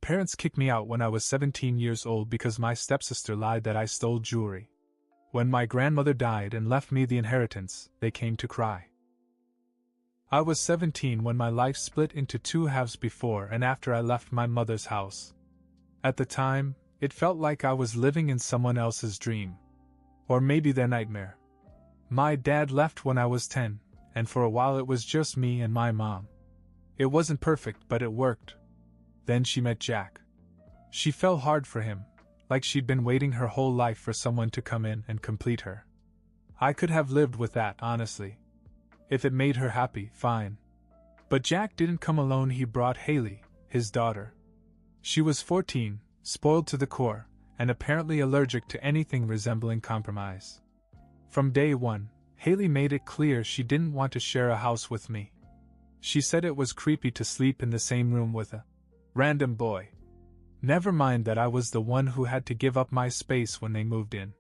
parents kicked me out when I was 17 years old because my stepsister lied that I stole jewelry. When my grandmother died and left me the inheritance, they came to cry. I was 17 when my life split into two halves before and after I left my mother's house. At the time, it felt like I was living in someone else's dream. Or maybe their nightmare. My dad left when I was 10, and for a while it was just me and my mom. It wasn't perfect, but it worked. Then she met Jack. She fell hard for him, like she'd been waiting her whole life for someone to come in and complete her. I could have lived with that, honestly. If it made her happy, fine. But Jack didn't come alone, he brought Haley, his daughter. She was 14, spoiled to the core, and apparently allergic to anything resembling compromise. From day one, Haley made it clear she didn't want to share a house with me. She said it was creepy to sleep in the same room with a random boy. Never mind that I was the one who had to give up my space when they moved in.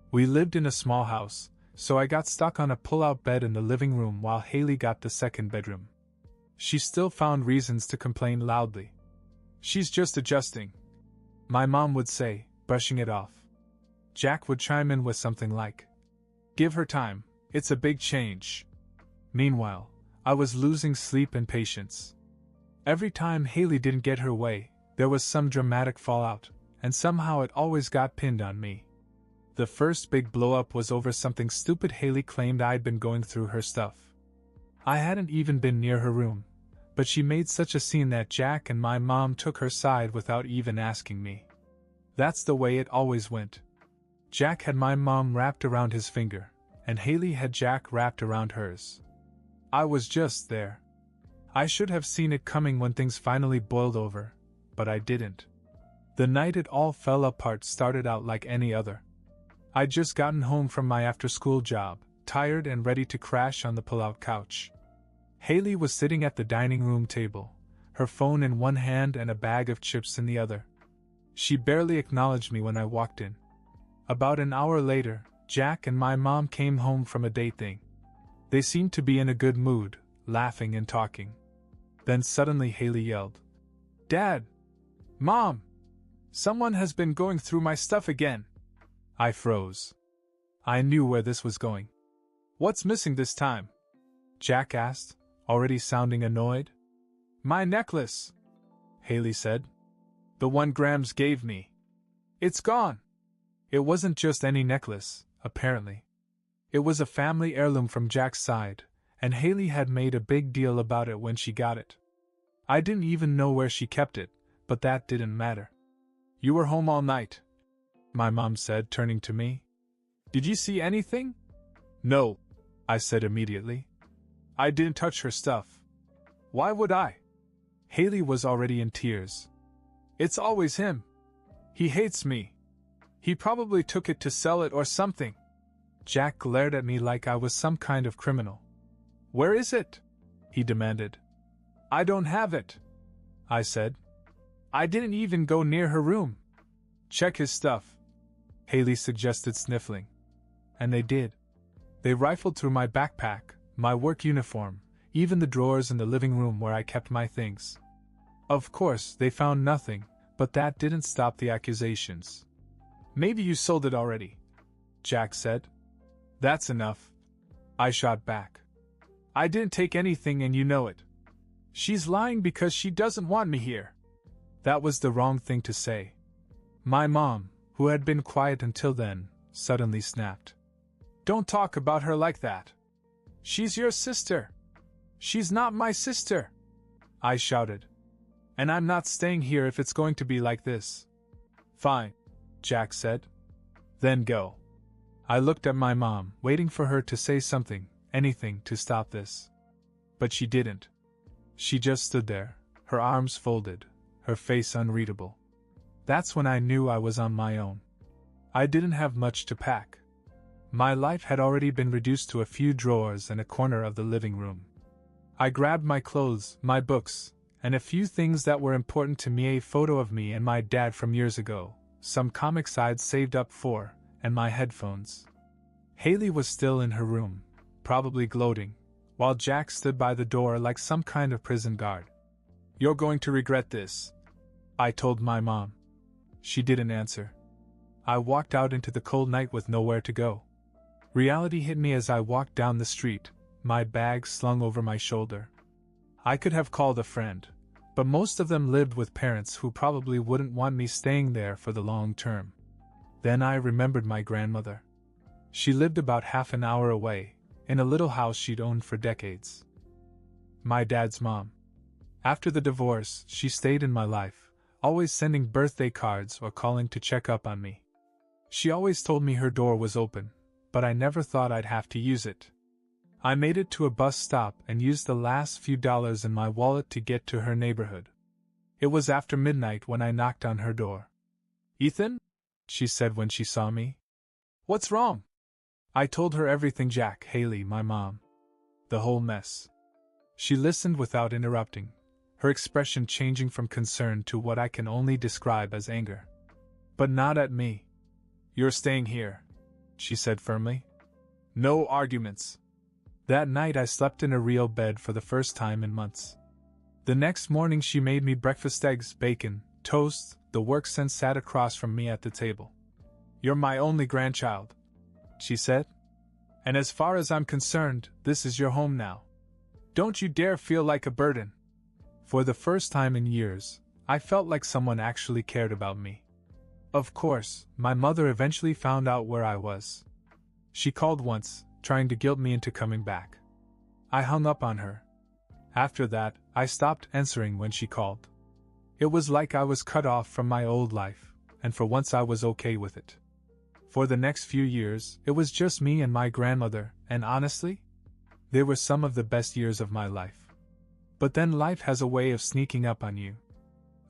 We lived in a small house, so I got stuck on a pull-out bed in the living room while Haley got the second bedroom. She still found reasons to complain loudly. "She's just adjusting," my mom would say, brushing it off. Jack would chime in with something like, "Give her time, it's a big change." Meanwhile, I was losing sleep and patience. Every time Haley didn't get her way, there was some dramatic fallout, and somehow it always got pinned on me. The first big blow-up was over something stupid Haley claimed I'd been going through her stuff. I hadn't even been near her room, but she made such a scene that Jack and my mom took her side without even asking me. That's the way it always went. Jack had my mom wrapped around his finger, and Haley had Jack wrapped around hers. I was just there. I should have seen it coming when things finally boiled over, but I didn't. The night it all fell apart started out like any other. I'd just gotten home from my after-school job, tired and ready to crash on the pull-out couch. Haley was sitting at the dining room table, her phone in one hand and a bag of chips in the other. She barely acknowledged me when I walked in. About an hour later, Jack and my mom came home from a date thing. They seemed to be in a good mood, laughing and talking. Then suddenly Haley yelled, "Dad! Mom! Someone has been going through my stuff again!" I froze. I knew where this was going. "What's missing this time?" Jack asked, already sounding annoyed. "My necklace," Haley said. "The one Grams gave me. It's gone." It wasn't just any necklace, apparently. It was a family heirloom from Jack's side, and Haley had made a big deal about it when she got it. I didn't even know where she kept it, but that didn't matter. "You were home all night," my mom said, turning to me. "Did you see anything?" "No," I said immediately. "I didn't touch her stuff." "Why would I?" Haley was already in tears. "It's always him. He hates me. He probably took it to sell it or something." Jack glared at me like I was some kind of criminal. "Where is it?" he demanded. "I don't have it," I said. "I didn't even go near her room." "Check his stuff," Haley suggested, sniffling. And they did. They rifled through my backpack, my work uniform, even the drawers in the living room where I kept my things. Of course, they found nothing, but that didn't stop the accusations. "Maybe you sold it already," Jack said. "That's enough," I shot back. "I didn't take anything and you know it. She's lying because she doesn't want me here." That was the wrong thing to say. My mom, who had been quiet until then, suddenly snapped. "Don't talk about her like that. She's your sister." "She's not my sister," I shouted. "And I'm not staying here if it's going to be like this." "Fine," Jack said. "Then go." I looked at my mom, waiting for her to say something, anything to stop this. But she didn't. She just stood there, her arms folded, her face unreadable. That's when I knew I was on my own. I didn't have much to pack. My life had already been reduced to a few drawers and a corner of the living room. I grabbed my clothes, my books, and a few things that were important to me: a photo of me and my dad from years ago, some comics I'd saved up for, and my headphones. Haley was still in her room, probably gloating, while Jack stood by the door like some kind of prison guard. "You're going to regret this," I told my mom. She didn't answer. I walked out into the cold night with nowhere to go. Reality hit me as I walked down the street, my bag slung over my shoulder. I could have called a friend, but most of them lived with parents who probably wouldn't want me staying there for the long term. Then I remembered my grandmother. She lived about half an hour away, in a little house she'd owned for decades. My dad's mom. After the divorce, she stayed in my life, always sending birthday cards or calling to check up on me. She always told me her door was open, but I never thought I'd have to use it. I made it to a bus stop and used the last few dollars in my wallet to get to her neighborhood. It was after midnight when I knocked on her door. "Ethan?" she said when she saw me. "What's wrong?" I told her everything, Jack, Haley, my mom. The whole mess. She listened without interrupting, her expression changing from concern to what I can only describe as anger. But not at me. "You're staying here," she said firmly. "No arguments." That night I slept in a real bed for the first time in months. The next morning she made me breakfast: eggs, bacon, toast. The work sense sat across from me at the table. "You're my only grandchild," she said. "And as far as I'm concerned, this is your home now. Don't you dare feel like a burden." For the first time in years, I felt like someone actually cared about me. Of course, my mother eventually found out where I was. She called once, trying to guilt me into coming back. I hung up on her. After that, I stopped answering when she called. It was like I was cut off from my old life, and for once I was okay with it. For the next few years, it was just me and my grandmother, and honestly, they were some of the best years of my life. But then life has a way of sneaking up on you.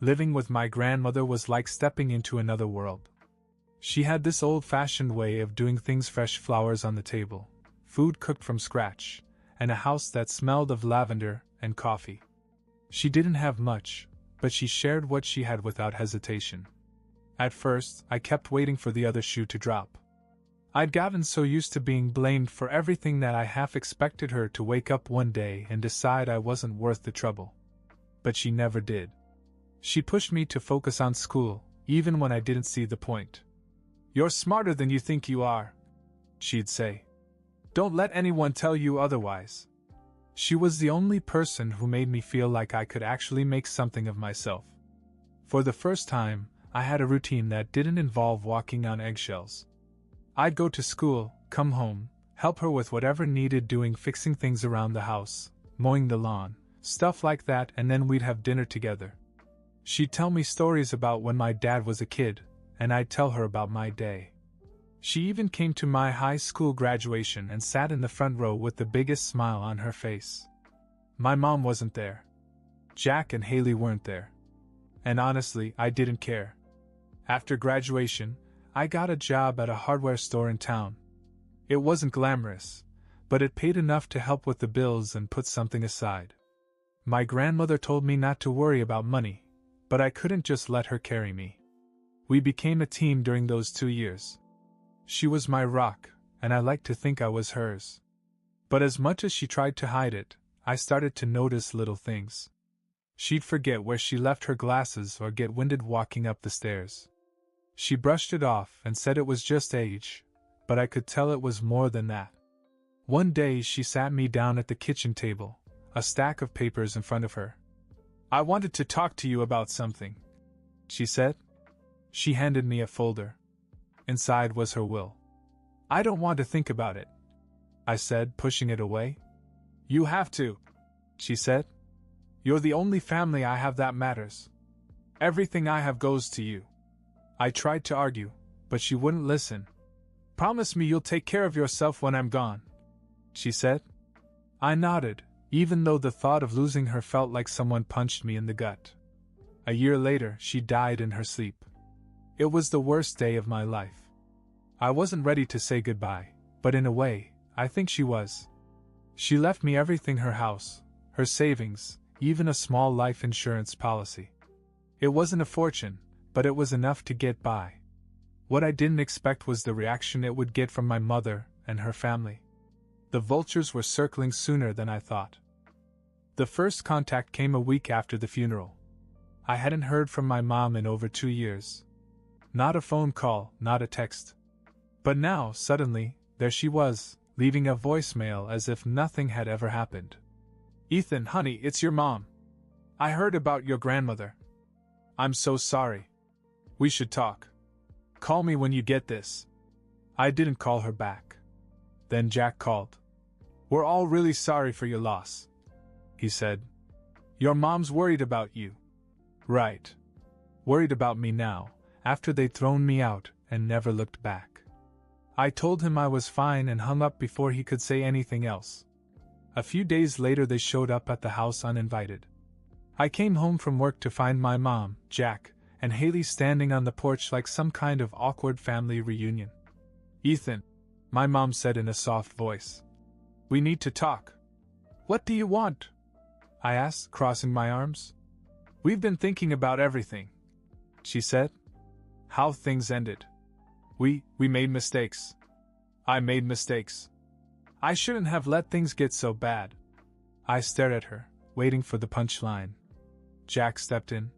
Living with my grandmother was like stepping into another world. She had this old-fashioned way of doing things: fresh flowers on the table, food cooked from scratch, and a house that smelled of lavender and coffee. She didn't have much, but she shared what she had without hesitation. At first, I kept waiting for the other shoe to drop. I'd gotten so used to being blamed for everything that I half expected her to wake up one day and decide I wasn't worth the trouble. But she never did. She pushed me to focus on school, even when I didn't see the point. "You're smarter than you think you are," she'd say. "Don't let anyone tell you otherwise." She was the only person who made me feel like I could actually make something of myself. For the first time, I had a routine that didn't involve walking on eggshells. I'd go to school, come home, help her with whatever needed doing, fixing things around the house, mowing the lawn, stuff like that, and then we'd have dinner together. She'd tell me stories about when my dad was a kid, and I'd tell her about my day. She even came to my high school graduation and sat in the front row with the biggest smile on her face. My mom wasn't there. Jack and Haley weren't there. And honestly, I didn't care. After graduation, I got a job at a hardware store in town. It wasn't glamorous, but it paid enough to help with the bills and put something aside. My grandmother told me not to worry about money, but I couldn't just let her carry me. We became a team during those 2 years. She was my rock, and I liked to think I was hers. But as much as she tried to hide it, I started to notice little things. She'd forget where she left her glasses or get winded walking up the stairs. She brushed it off and said it was just age, but I could tell it was more than that. One day she sat me down at the kitchen table, a stack of papers in front of her. "I wanted to talk to you about something," she said. She handed me a folder. Inside was her will. "I don't want to think about it," I said, pushing it away. "You have to," she said. "You're the only family I have that matters. Everything I have goes to you." I tried to argue, but she wouldn't listen. "Promise me you'll take care of yourself when I'm gone," she said. I nodded, even though the thought of losing her felt like someone punched me in the gut. A year later, she died in her sleep. It was the worst day of my life. I wasn't ready to say goodbye, but in a way, I think she was. She left me everything: her house, her savings, even a small life insurance policy. It wasn't a fortune, but it was enough to get by. What I didn't expect was the reaction it would get from my mother and her family. The vultures were circling sooner than I thought. The first contact came a week after the funeral. I hadn't heard from my mom in over 2 years. Not a phone call, not a text. But now, suddenly, there she was, leaving a voicemail as if nothing had ever happened. Ethan, honey, it's your mom. I heard about your grandmother. I'm so sorry. We should talk. Call me when you get this. I didn't call her back. Then Jack called. We're all really sorry for your loss, he said. Your mom's worried about you. Right. Worried about me now, after they'd thrown me out and never looked back. I told him I was fine and hung up before he could say anything else. A few days later they showed up at the house uninvited. I came home from work to find my mom, Jack, and Haley standing on the porch like some kind of awkward family reunion. Ethan, my mom said in a soft voice. We need to talk. What do you want? I asked, crossing my arms. We've been thinking about everything, she said. How things ended. We made mistakes. I made mistakes. I shouldn't have let things get so bad. I stared at her, waiting for the punchline. Jack stepped in.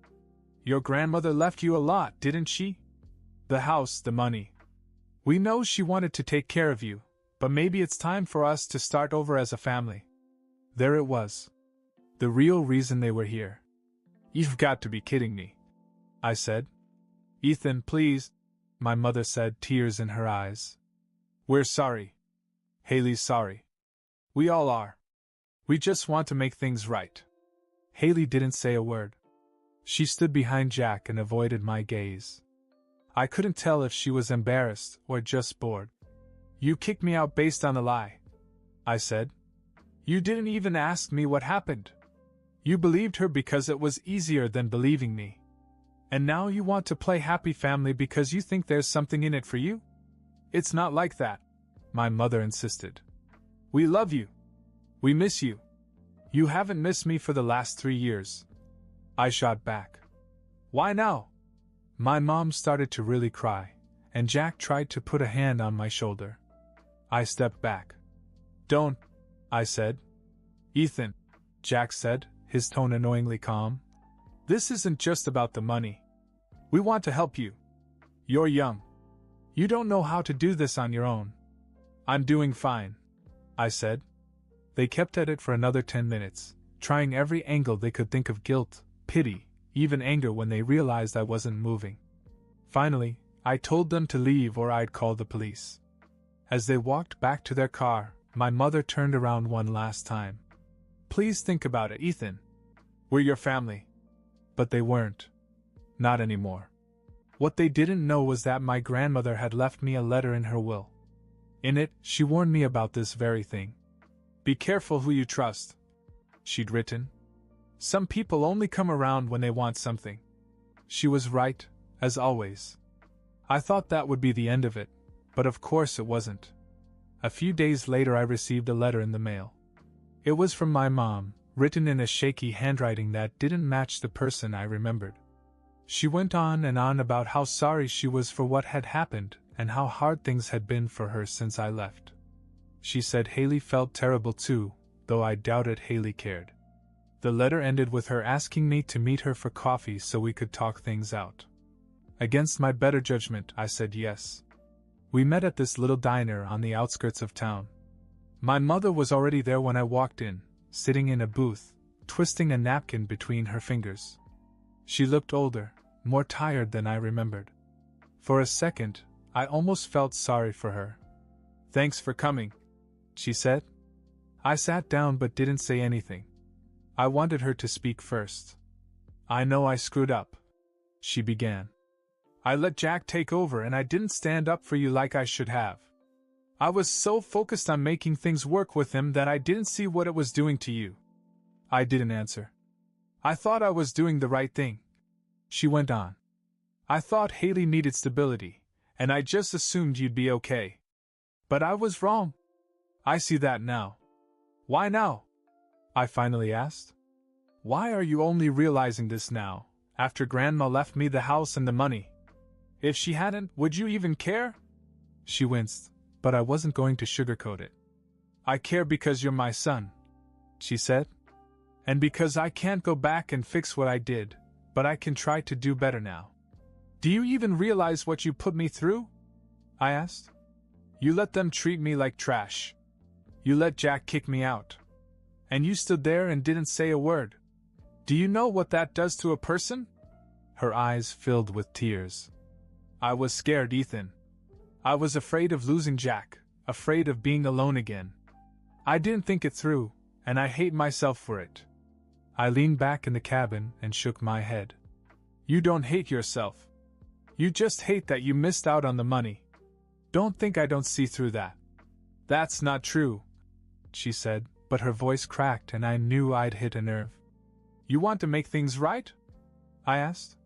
Your grandmother left you a lot, didn't she? The house, the money. We know she wanted to take care of you, but maybe it's time for us to start over as a family. There it was. The real reason they were here. You've got to be kidding me, I said. Ethan, please, my mother said, tears in her eyes. We're sorry. Haley's sorry. We all are. We just want to make things right. Haley didn't say a word. She stood behind Jack and avoided my gaze. I couldn't tell if she was embarrassed or just bored. You kicked me out based on a lie, I said. You didn't even ask me what happened. You believed her because it was easier than believing me. And now you want to play happy family because you think there's something in it for you? It's not like that, my mother insisted. We love you. We miss you. You haven't missed me for the last 3 years. I shot back. Why now? My mom started to really cry, and Jack tried to put a hand on my shoulder. I stepped back. Don't, I said. Ethan, Jack said, his tone annoyingly calm. This isn't just about the money. We want to help you. You're young. You don't know how to do this on your own. I'm doing fine, I said. They kept at it for another 10 minutes, trying every angle they could think of: guilt, pity, even anger when they realized I wasn't moving. Finally, I told them to leave or I'd call the police. As they walked back to their car, my mother turned around one last time. Please think about it, Ethan. We're your family. But they weren't. Not anymore. What they didn't know was that my grandmother had left me a letter in her will. In it, she warned me about this very thing. Be careful who you trust, she'd written. Some people only come around when they want something. She was right, as always. I thought that would be the end of it, but of course it wasn't. A few days later I received a letter in the mail. It was from my mom, written in a shaky handwriting that didn't match the person I remembered. She went on and on about how sorry she was for what had happened and how hard things had been for her since I left. She said Haley felt terrible too, though I doubted Haley cared. The letter ended with her asking me to meet her for coffee so we could talk things out. Against my better judgment, I said yes. We met at this little diner on the outskirts of town. My mother was already there when I walked in, sitting in a booth, twisting a napkin between her fingers. She looked older, more tired than I remembered. For a second, I almost felt sorry for her. Thanks for coming, she said. I sat down but didn't say anything. I wanted her to speak first. I know I screwed up, she began. I let Jack take over and I didn't stand up for you like I should have. I was so focused on making things work with him that I didn't see what it was doing to you. I didn't answer. I thought I was doing the right thing, she went on. I thought Haley needed stability, and I just assumed you'd be okay. But I was wrong. I see that now. Why now? I finally asked. Why are you only realizing this now, after Grandma left me the house and the money? If she hadn't, would you even care? She winced, but I wasn't going to sugarcoat it. I care because you're my son, she said. And because I can't go back and fix what I did, but I can try to do better now. Do you even realize what you put me through? I asked. You let them treat me like trash. You let Jack kick me out. And you stood there and didn't say a word. Do you know what that does to a person? Her eyes filled with tears. I was scared, Ethan. I was afraid of losing Jack, afraid of being alone again. I didn't think it through, and I hate myself for it. I leaned back in the cabin and shook my head. You don't hate yourself. You just hate that you missed out on the money. Don't think I don't see through that. That's not true, she said, but her voice cracked and I knew I'd hit a nerve. You want to make things right? I asked.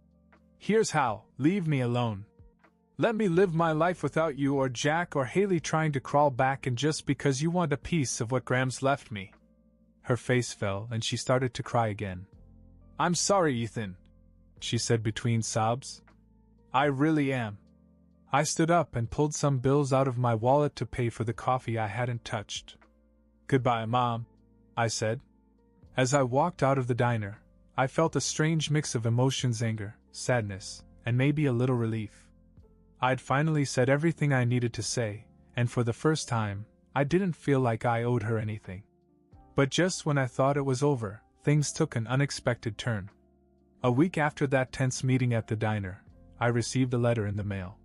Here's how, leave me alone. Let me live my life without you or Jack or Haley trying to crawl back in just because you want a piece of what Graham's left me. Her face fell and she started to cry again. I'm sorry, Ethan, she said between sobs. I really am. I stood up and pulled some bills out of my wallet to pay for the coffee I hadn't touched. Goodbye, Mom, I said. As I walked out of the diner, I felt a strange mix of emotions: anger, sadness, and maybe a little relief. I'd finally said everything I needed to say, and for the first time, I didn't feel like I owed her anything. But just when I thought it was over, things took an unexpected turn. A week after that tense meeting at the diner, I received a letter in the mail.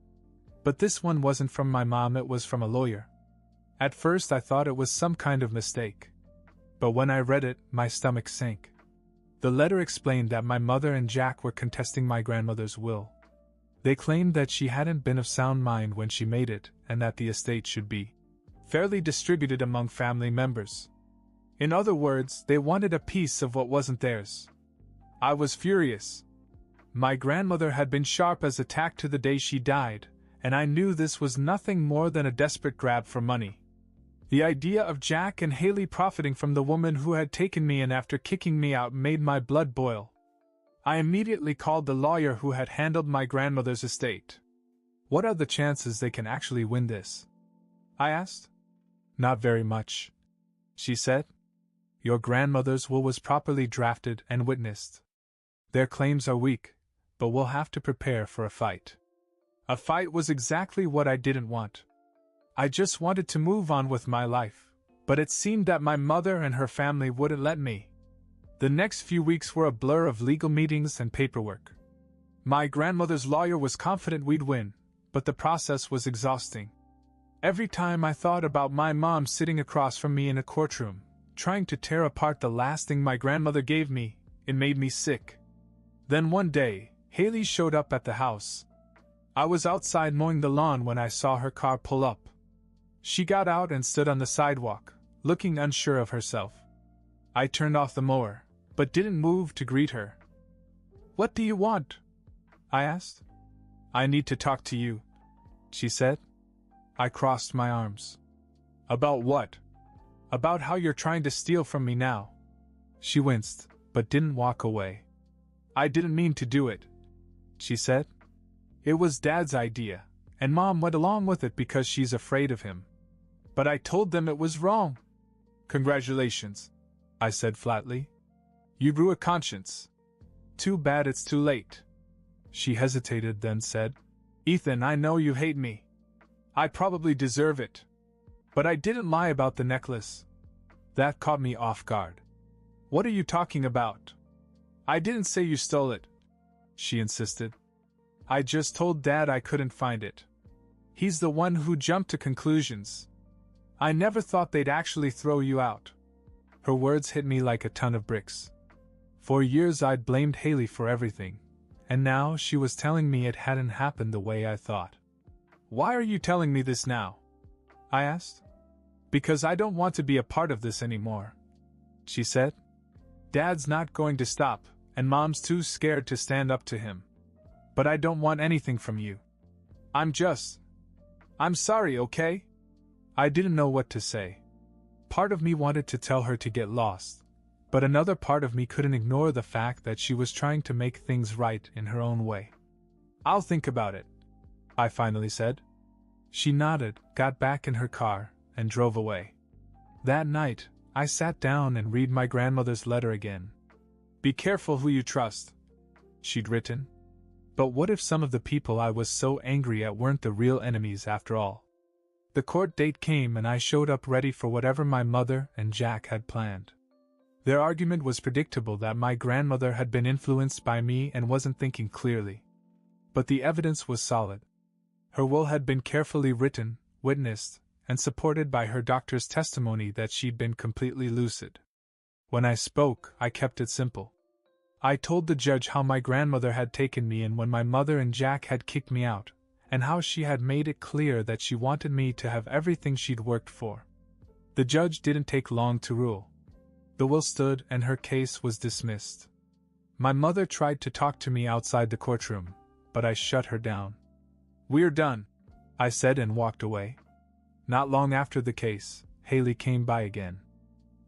But this one wasn't from my mom, it was from a lawyer. At first I thought it was some kind of mistake. But when I read it, my stomach sank. The letter explained that my mother and Jack were contesting my grandmother's will. They claimed that she hadn't been of sound mind when she made it, and that the estate should be fairly distributed among family members. In other words, they wanted a piece of what wasn't theirs. I was furious. My grandmother had been sharp as a tack to the day she died, and I knew this was nothing more than a desperate grab for money. The idea of Jack and Haley profiting from the woman who had taken me in after kicking me out made my blood boil. I immediately called the lawyer who had handled my grandmother's estate. What are the chances they can actually win this? I asked. Not very much, she said. Your grandmother's will was properly drafted and witnessed. Their claims are weak, but we'll have to prepare for a fight. A fight was exactly what I didn't want. I just wanted to move on with my life, but it seemed that my mother and her family wouldn't let me. The next few weeks were a blur of legal meetings and paperwork. My grandmother's lawyer was confident we'd win, but the process was exhausting. Every time I thought about my mom sitting across from me in a courtroom, trying to tear apart the last thing my grandmother gave me, it made me sick. Then one day, Haley showed up at the house. I was outside mowing the lawn when I saw her car pull up. She got out and stood on the sidewalk, looking unsure of herself. I turned off the mower, but didn't move to greet her. What do you want? I asked. I need to talk to you, she said. I crossed my arms. About what? About how you're trying to steal from me now. She winced, but didn't walk away. I didn't mean to do it, she said. It was Dad's idea, and Mom went along with it because she's afraid of him. But I told them it was wrong. Congratulations, I said flatly. You grew a conscience. Too bad it's too late. She hesitated, then said, Ethan, I know you hate me. I probably deserve it. But I didn't lie about the necklace. That caught me off guard. What are you talking about? I didn't say you stole it, she insisted. I just told Dad I couldn't find it. He's the one who jumped to conclusions. I never thought they'd actually throw you out. Her words hit me like a ton of bricks. For years I'd blamed Haley for everything, and now she was telling me it hadn't happened the way I thought. Why are you telling me this now? I asked. Because I don't want to be a part of this anymore, she said. Dad's not going to stop, and Mom's too scared to stand up to him. But I don't want anything from you. I'm sorry, okay? I didn't know what to say. Part of me wanted to tell her to get lost, but another part of me couldn't ignore the fact that she was trying to make things right in her own way. I'll think about it, I finally said. She nodded, got back in her car, and drove away. That night, I sat down and read my grandmother's letter again. Be careful who you trust, she'd written. But what if some of the people I was so angry at weren't the real enemies after all? The court date came and I showed up ready for whatever my mother and Jack had planned. Their argument was predictable that my grandmother had been influenced by me and wasn't thinking clearly. But the evidence was solid. Her will had been carefully written, witnessed, and supported by her doctor's testimony that she'd been completely lucid. When I spoke, I kept it simple. I told the judge how my grandmother had taken me in when my mother and Jack had kicked me out, and how she had made it clear that she wanted me to have everything she'd worked for. The judge didn't take long to rule. The will stood and her case was dismissed. My mother tried to talk to me outside the courtroom, but I shut her down. "We're done," I said and walked away. Not long after the case, Haley came by again.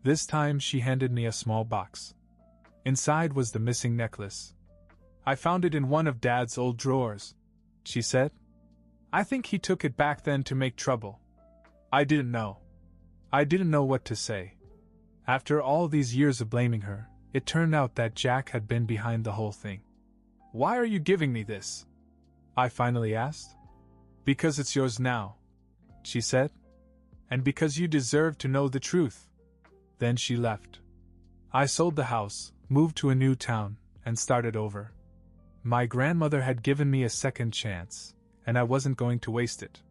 This time she handed me a small box. Inside was the missing necklace. "I found it in one of Dad's old drawers," she said. "I think he took it back then to make trouble." I didn't know. I didn't know what to say. After all these years of blaming her, it turned out that Jack had been behind the whole thing. "Why are you giving me this?" I finally asked. "Because it's yours now," she said. "And because you deserve to know the truth." Then she left. I sold the house, moved to a new town, and started over. My grandmother had given me a second chance, and I wasn't going to waste it.